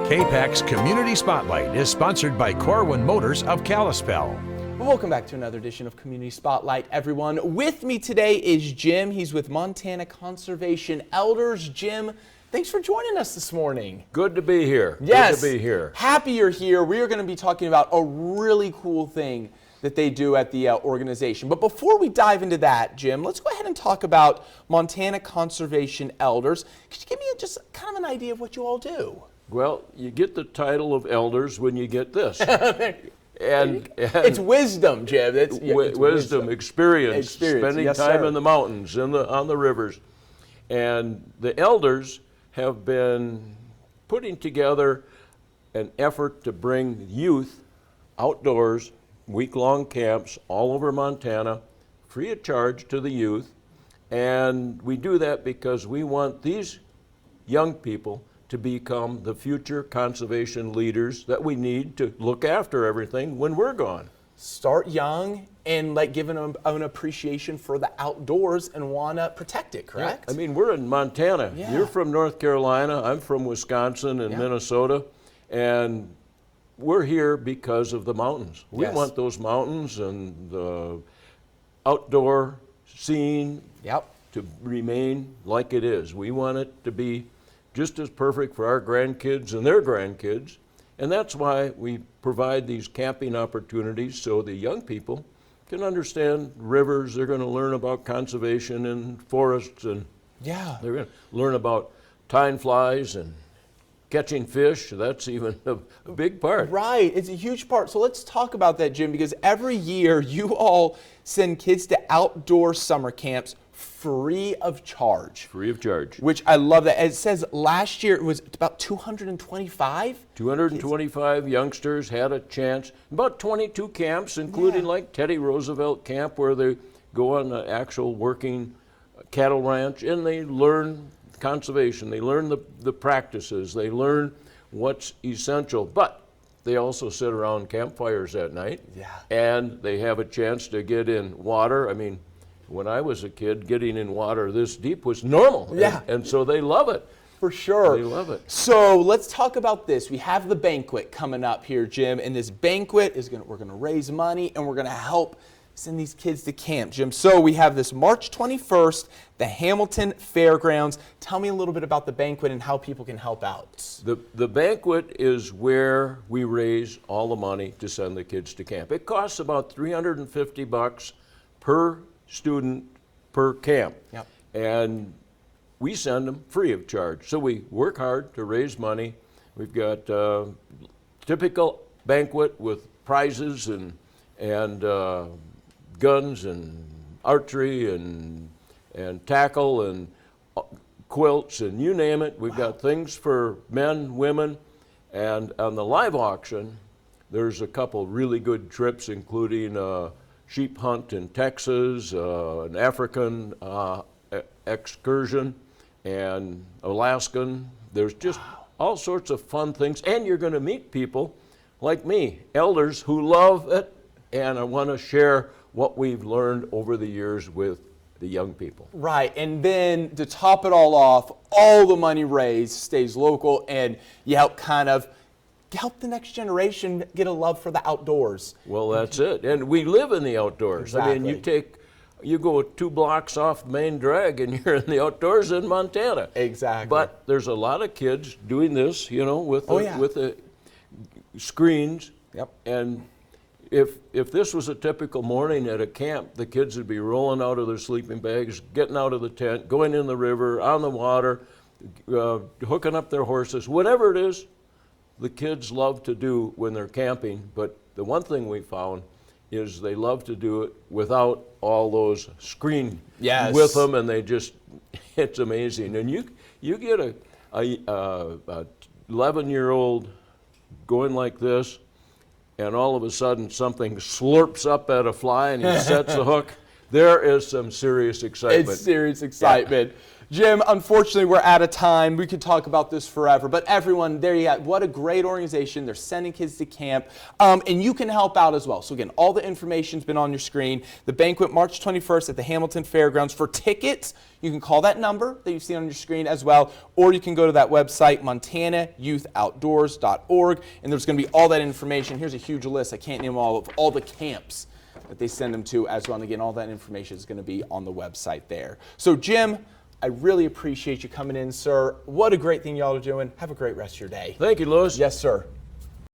KPAX Community Spotlight is sponsored by Corwin Motors of Kalispell. Well, welcome back to another edition of Community Spotlight, everyone. With me today is Jim. He's with Montana Conservation Elders. Jim, thanks for joining us this morning. Good to be here. Yes. Good to be here. Happy you're here. We are going to be talking about a really cool thing that they do at the organization. But before we dive into that, Jim, let's go ahead and talk about Montana Conservation Elders. Could you give me just kind of an idea of what you all do? Well, you get the title of elders when you get this. and it's wisdom, Jim. It's wisdom, experience, spending yes, time sir. in the mountains, on the rivers. And the elders have been putting together an effort to bring youth outdoors, week-long camps all over Montana, free of charge to the youth. And we do that because we want these young people to become the future conservation leaders that we need to look after everything when we're gone. Start young and giving them an appreciation for the outdoors and want to protect it, correct? Yeah. I mean, we're in Montana. Yeah. You're from North Carolina. I'm from Wisconsin and Minnesota. And we're here because of the mountains. We want those mountains and the outdoor scene to remain like it is. We want it to be just as perfect for our grandkids and their grandkids. And that's why we provide these camping opportunities so the young people can understand rivers. They're going to learn about conservation and forests, and they're going to learn about time flies and catching fish. That's even a big part. Right, it's a huge part. So let's talk about that, Jim, because every year you all send kids to outdoor summer camps free of charge. Free of charge. Which I love that. It says last year it was about 225. 225 youngsters had a chance. About 22 camps, including like Teddy Roosevelt Camp, where they go on an actual working cattle ranch and they learn conservation. They learn the practices. They learn what's essential. But they also sit around campfires at night. And they have a chance to get in water. I mean, when I was a kid, getting in water this deep was normal. And so they love it. For sure. They love it. So let's talk about this. We have the banquet coming up here, Jim, and this banquet is we're going to raise money and we're going to help send these kids to camp, Jim. So we have this March 21st, the Hamilton Fairgrounds. Tell me a little bit about the banquet and how people can help out. The banquet is where we raise all the money to send the kids to camp. It costs about $350 per student per camp. And we send them free of charge. So we work hard to raise money. We've got a typical banquet with prizes and guns and archery and tackle and quilts and you name it. We've got things for men, women, and on the live auction, there's a couple really good trips, including sheep hunt in Texas, an African excursion, and Alaskan. There's just all sorts of fun things, and you're going to meet people like me, elders who love it, and I want to share what we've learned over the years with the young people. Right, and then to top it all off, all the money raised stays local, and you help help the next generation get a love for the outdoors. Well, that's it. And we live in the outdoors. Exactly. I mean, you go 2 blocks off the main drag and you're in the outdoors in Montana. Exactly. But there's a lot of kids doing this, with the screens. And if this was a typical morning at a camp, the kids would be rolling out of their sleeping bags, getting out of the tent, going in the river, on the water, hooking up their horses, whatever it is. The kids love to do when they're camping, but the one thing we found is they love to do it without all those screen with them, and it's amazing. And you get a 11-year-old going like this, and all of a sudden something slurps up at a fly and he sets the hook. There is some serious excitement. It's serious excitement. Jim, unfortunately, we're out of time. We could talk about this forever. But everyone, there you go. What a great organization. They're sending kids to camp. And you can help out as well. So again, all the information's been on your screen. The banquet, March 21st at the Hamilton Fairgrounds. For tickets, you can call that number that you've seen on your screen as well. Or you can go to that website, montanayouth.outdoors.org. And there's going to be all that information. Here's a huge list. I can't name all of all the camps that they send them to as well. And again, all that information is going to be on the website there. So Jim, I really appreciate you coming in, sir. What a great thing y'all are doing. Have a great rest of your day. Thank you, Louis. Yes, sir.